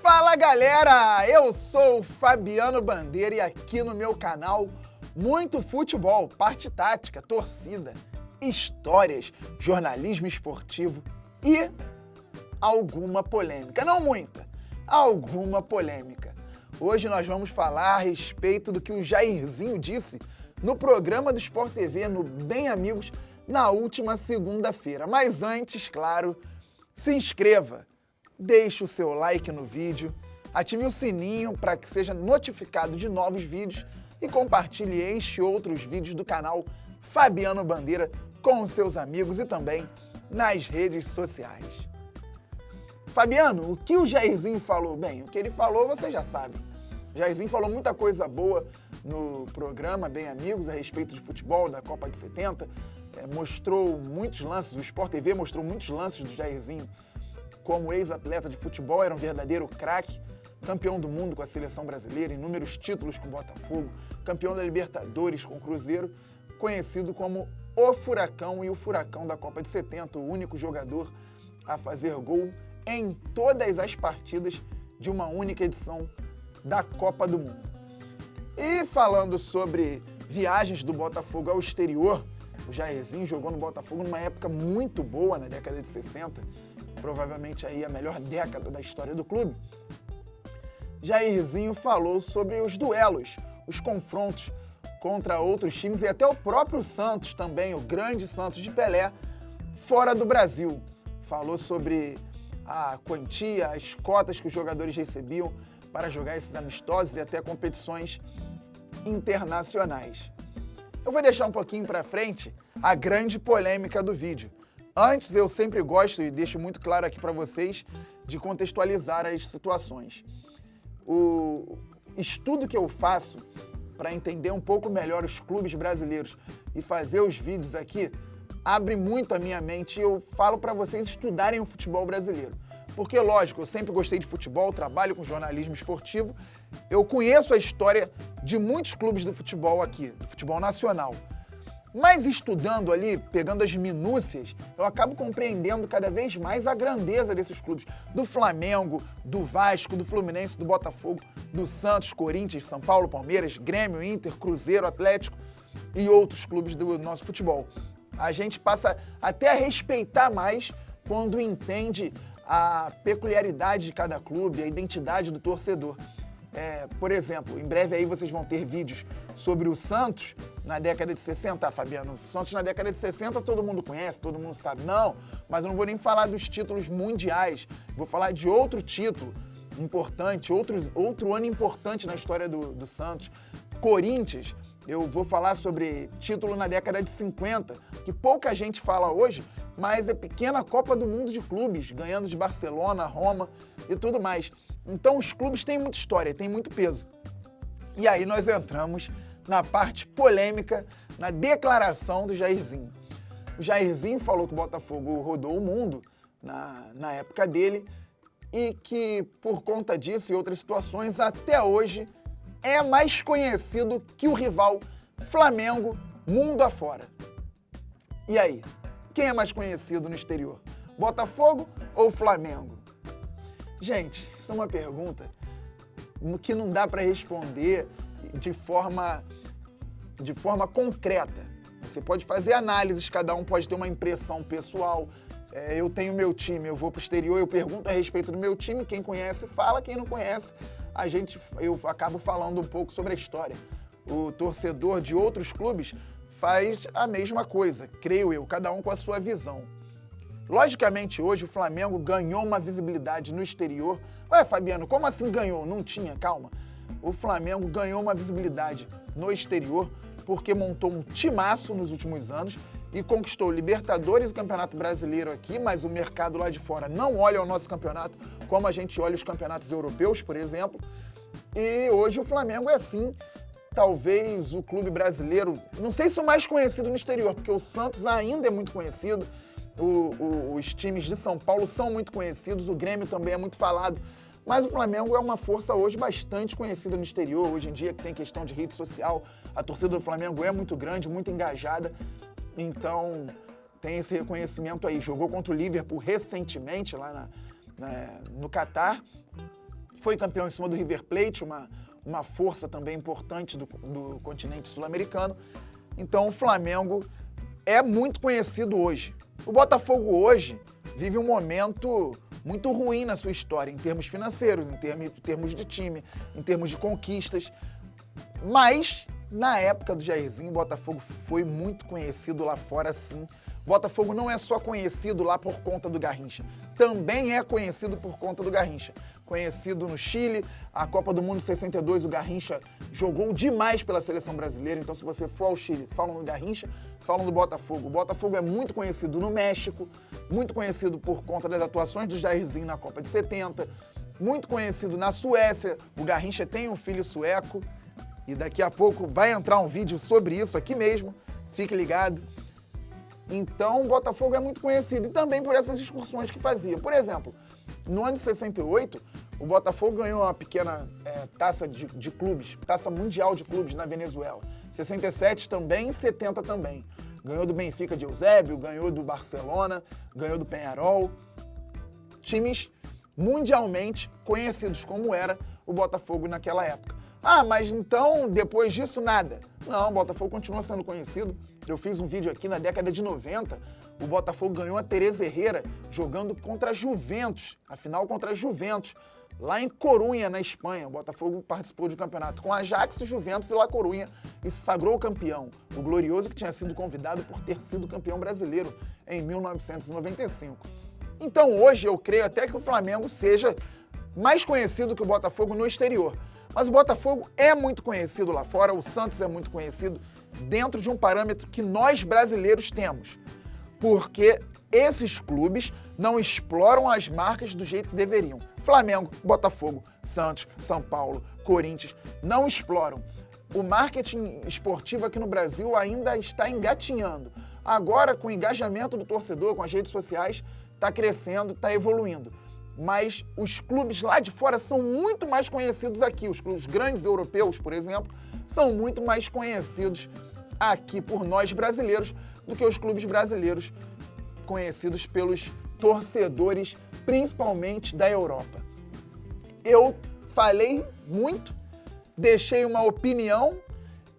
Fala galera, eu sou o Fabiano Bandeira e aqui no meu canal muito futebol, parte tática, torcida, histórias, jornalismo esportivo e alguma polêmica, não muita, alguma polêmica. Hoje nós vamos falar a respeito do que o Jairzinho disse no programa do Sport TV, no Bem Amigos, na última segunda-feira. Mas antes, claro, se inscreva, deixe o seu like no vídeo, ative o sininho para que seja notificado de novos vídeos e compartilhe este e outros vídeos do canal Fabiano Bandeira com os seus amigos e também nas redes sociais. Fabiano, o que o Jairzinho falou? Bem, o que ele falou você já sabe. O Jairzinho falou muita coisa boa no programa Bem Amigos a respeito de futebol, da Copa de 70, mostrou muitos lances, o Sport TV mostrou muitos lances do Jairzinho como ex-atleta de futebol, era um verdadeiro craque, campeão do mundo com a seleção brasileira, inúmeros títulos com o Botafogo, campeão da Libertadores com o Cruzeiro, conhecido como o Furacão e o Furacão da Copa de 70, o único jogador a fazer gol em todas as partidas de uma única edição da Copa do Mundo. E falando sobre viagens do Botafogo ao exterior, o Jairzinho jogou no Botafogo numa época muito boa, na década de 60, provavelmente aí a melhor década da história do clube. Jairzinho falou sobre os duelos, os confrontos contra outros times e até o próprio Santos também, o grande Santos de Pelé, fora do Brasil. Falou sobre a quantia, as cotas que os jogadores recebiam para jogar esses amistosos e até competições internacionais. Eu vou deixar um pouquinho para frente a grande polêmica do vídeo. Antes, eu sempre gosto, e deixo muito claro aqui para vocês, de contextualizar as situações. O estudo que eu faço para entender um pouco melhor os clubes brasileiros e fazer os vídeos aqui abre muito a minha mente e eu falo para vocês estudarem o futebol brasileiro. Porque, lógico, eu sempre gostei de futebol, trabalho com jornalismo esportivo, eu conheço a história de muitos clubes do futebol aqui, do futebol nacional. Mas estudando ali, pegando as minúcias, eu acabo compreendendo cada vez mais a grandeza desses clubes. Do Flamengo, do Vasco, do Fluminense, do Botafogo, do Santos, Corinthians, São Paulo, Palmeiras, Grêmio, Inter, Cruzeiro, Atlético e outros clubes do nosso futebol. A gente passa até a respeitar mais quando entende a peculiaridade de cada clube, a identidade do torcedor. Por exemplo, em breve aí vocês vão ter vídeos sobre o Santos na década de 60, Fabiano. O Santos na década de 60 todo mundo conhece, todo mundo sabe. Não, mas eu não vou nem falar dos títulos mundiais. Vou falar de outro título importante, outro ano importante na história do Santos. Corinthians, eu vou falar sobre título na década de 50, que pouca gente fala hoje, mas é pequena Copa do Mundo de clubes, ganhando de Barcelona, Roma e tudo mais. Então os clubes têm muita história, têm muito peso. E aí nós entramos na parte polêmica, na declaração do Jairzinho. O Jairzinho falou que o Botafogo rodou o mundo na época dele e que por conta disso e outras situações, até hoje, é mais conhecido que o rival Flamengo mundo afora. E aí, quem é mais conhecido no exterior? Botafogo ou Flamengo? Gente, isso é uma pergunta que não dá para responder de forma concreta. Você pode fazer análises, cada um pode ter uma impressão pessoal. Eu tenho meu time, eu vou para o exterior, eu pergunto a respeito do meu time, quem conhece fala, quem não conhece, eu acabo falando um pouco sobre a história. O torcedor de outros clubes faz a mesma coisa, creio eu, cada um com a sua visão. Logicamente, hoje o Flamengo ganhou uma visibilidade no exterior. Ué, Fabiano, como assim ganhou? Não tinha, calma. O Flamengo ganhou uma visibilidade no exterior porque montou um timaço nos últimos anos e conquistou Libertadores e Campeonato Brasileiro aqui, mas o mercado lá de fora não olha o nosso campeonato como a gente olha os campeonatos europeus, por exemplo. E hoje o Flamengo é assim, talvez o clube brasileiro, não sei se o mais conhecido no exterior, porque o Santos ainda é muito conhecido, os times de São Paulo são muito conhecidos, o Grêmio também é muito falado, mas o Flamengo é uma força hoje bastante conhecida no exterior. Hoje em dia, que tem questão de rede social, a torcida do Flamengo é muito grande, muito engajada, então tem esse reconhecimento aí. Jogou contra o Liverpool recentemente lá no Catar foi campeão em cima do River Plate, uma força também importante do continente sul-americano. Então o Flamengo é muito conhecido hoje. O Botafogo hoje vive um momento muito ruim na sua história, em termos financeiros, em termos de time, em termos de conquistas. Mas, na época do Jairzinho, o Botafogo foi muito conhecido lá fora, sim. O Botafogo não é só conhecido lá por conta do Garrincha, também é conhecido por conta do Garrincha. Conhecido no Chile, a Copa do Mundo 62, o Garrincha jogou demais pela seleção brasileira. Então, se você for ao Chile, falam do Garrincha, falam do Botafogo. O Botafogo é muito conhecido no México, muito conhecido por conta das atuações do Jairzinho na Copa de 70, muito conhecido na Suécia. O Garrincha tem um filho sueco e daqui a pouco vai entrar um vídeo sobre isso aqui mesmo, fique ligado. Então, o Botafogo é muito conhecido e também por essas excursões que fazia. Por exemplo, no ano de 68, o Botafogo ganhou uma pequena taça de clubes, taça mundial de clubes na Venezuela. 67 também, 70 também. Ganhou do Benfica de Eusébio, ganhou do Barcelona, ganhou do Peñarol. Times mundialmente conhecidos como era o Botafogo naquela época. Ah, mas então, depois disso, nada. Não, o Botafogo continua sendo conhecido. Eu fiz um vídeo aqui na década de 90, o Botafogo ganhou a Teresa Herrera jogando contra a Juventus, a final contra a Juventus, lá em Corunha, na Espanha. O Botafogo participou de um campeonato com Ajax, Juventus e La Corunha e se sagrou campeão. O glorioso que tinha sido convidado por ter sido campeão brasileiro em 1995. Então hoje eu creio até que o Flamengo seja mais conhecido que o Botafogo no exterior. Mas o Botafogo é muito conhecido lá fora, o Santos é muito conhecido dentro de um parâmetro que nós brasileiros temos. Porque esses clubes não exploram as marcas do jeito que deveriam. Flamengo, Botafogo, Santos, São Paulo, Corinthians, não exploram. O marketing esportivo aqui no Brasil ainda está engatinhando. Agora, com o engajamento do torcedor, com as redes sociais, está crescendo, está evoluindo. Mas os clubes lá de fora são muito mais conhecidos aqui. Os clubes grandes europeus, por exemplo, são muito mais conhecidos aqui por nós brasileiros do que os clubes brasileiros conhecidos pelos torcedores, principalmente da Europa. Eu falei muito, deixei uma opinião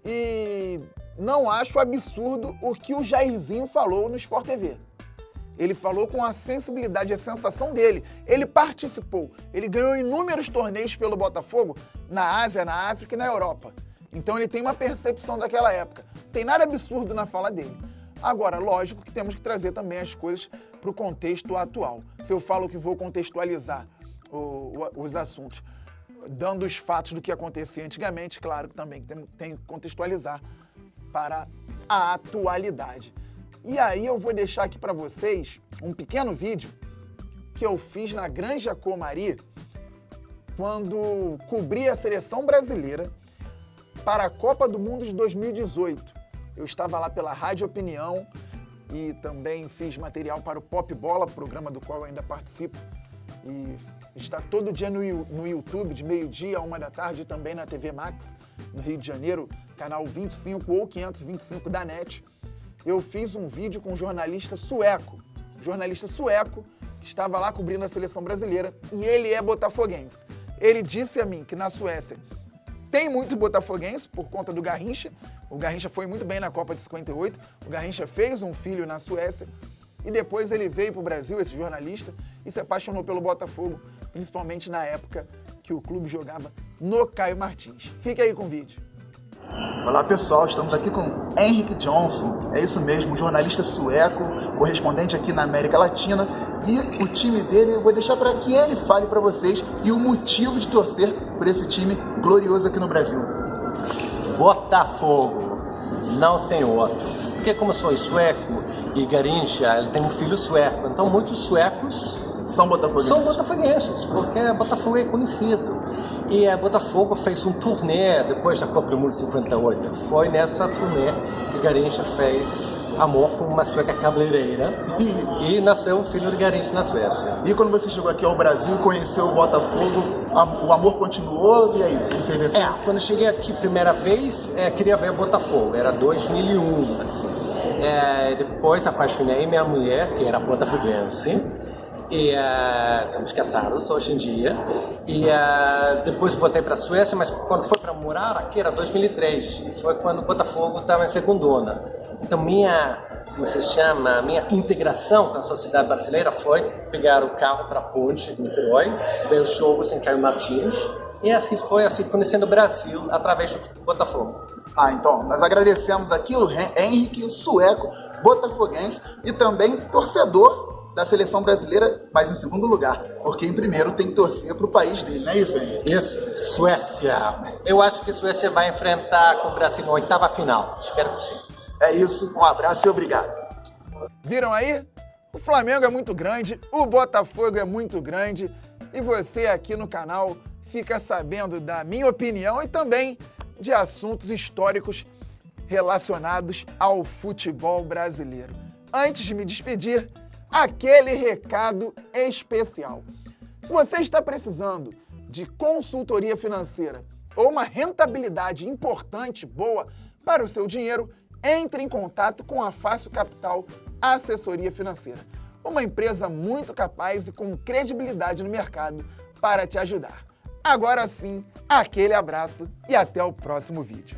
e não acho absurdo o que o Jairzinho falou no Sport TV. Ele falou com a sensibilidade, a sensação dele. Ele participou, ele ganhou inúmeros torneios pelo Botafogo na Ásia, na África e na Europa. Então ele tem uma percepção daquela época. Não tem nada absurdo na fala dele. Agora, lógico que temos que trazer também as coisas para o contexto atual. Se eu falo que vou contextualizar os assuntos, dando os fatos do que acontecia antigamente, claro que também tem que contextualizar para a atualidade. E aí eu vou deixar aqui para vocês um pequeno vídeo que eu fiz na Granja Comari quando cobri a seleção brasileira para a Copa do Mundo de 2018. Eu estava lá pela Rádio Opinião e também fiz material para o Pop Bola, programa do qual eu ainda participo. E está todo dia no YouTube, de meio-dia a 1h da tarde, e também na TV Max, no Rio de Janeiro, canal 25 ou 525 da NET. Eu fiz um vídeo com um jornalista sueco que estava lá cobrindo a seleção brasileira e ele é botafoguense. Ele disse a mim que na Suécia tem muito botafoguense por conta do Garrincha. O Garrincha foi muito bem na Copa de 58, o Garrincha fez um filho na Suécia e depois ele veio para o Brasil, esse jornalista, e se apaixonou pelo Botafogo, principalmente na época que o clube jogava no Caio Martins. Fique aí com o vídeo. Olá pessoal, estamos aqui com Henrik Jonsson, é isso mesmo, um jornalista sueco, correspondente aqui na América Latina, e o time dele eu vou deixar para que ele fale para vocês e o motivo de torcer por esse time glorioso aqui no Brasil. Botafogo, não tem outro, porque como eu sou sueco e Garrincha, ele tem um filho sueco, então muitos suecos são botafoguenses, porque Botafogo é conhecido. E a Botafogo fez um turnê depois da Copa do Mundo 58. Foi nessa turnê que Garrincha fez amor com uma sueca cabeleireira e nasceu o filho de Garrincha na Suécia. E quando você chegou aqui ao Brasil, conheceu o Botafogo, o amor continuou e aí? Quando eu cheguei aqui a primeira vez, queria ver o Botafogo, era 2001, assim. Depois apaixonei minha mulher, que era botafoguense. E estamos casados hoje em dia. E depois voltei para a Suécia, mas quando foi para morar aqui era 2003. E foi quando o Botafogo estava em segundona. Então minha integração com a sociedade brasileira foi pegar o carro para a Ponte de Niterói, ver os jogos em Caio Martins. E assim foi, conhecendo o Brasil através do Botafogo. Então, nós agradecemos aqui o Henrique, o sueco, botafoguense e também torcedor da seleção brasileira, mas em segundo lugar, porque em primeiro tem que torcer para o país dele, não é isso, Henrique? Isso, Suécia. Eu acho que a Suécia vai enfrentar com o Brasil na 8ª final. Espero que sim. É isso, um abraço e obrigado. Viram aí? O Flamengo é muito grande, o Botafogo é muito grande e você aqui no canal fica sabendo da minha opinião e também de assuntos históricos relacionados ao futebol brasileiro. Antes de me despedir, aquele recado especial. Se você está precisando de consultoria financeira ou uma rentabilidade importante, boa para o seu dinheiro, entre em contato com a Fácil Capital Assessoria Financeira, uma empresa muito capaz e com credibilidade no mercado para te ajudar. Agora sim, aquele abraço e até o próximo vídeo.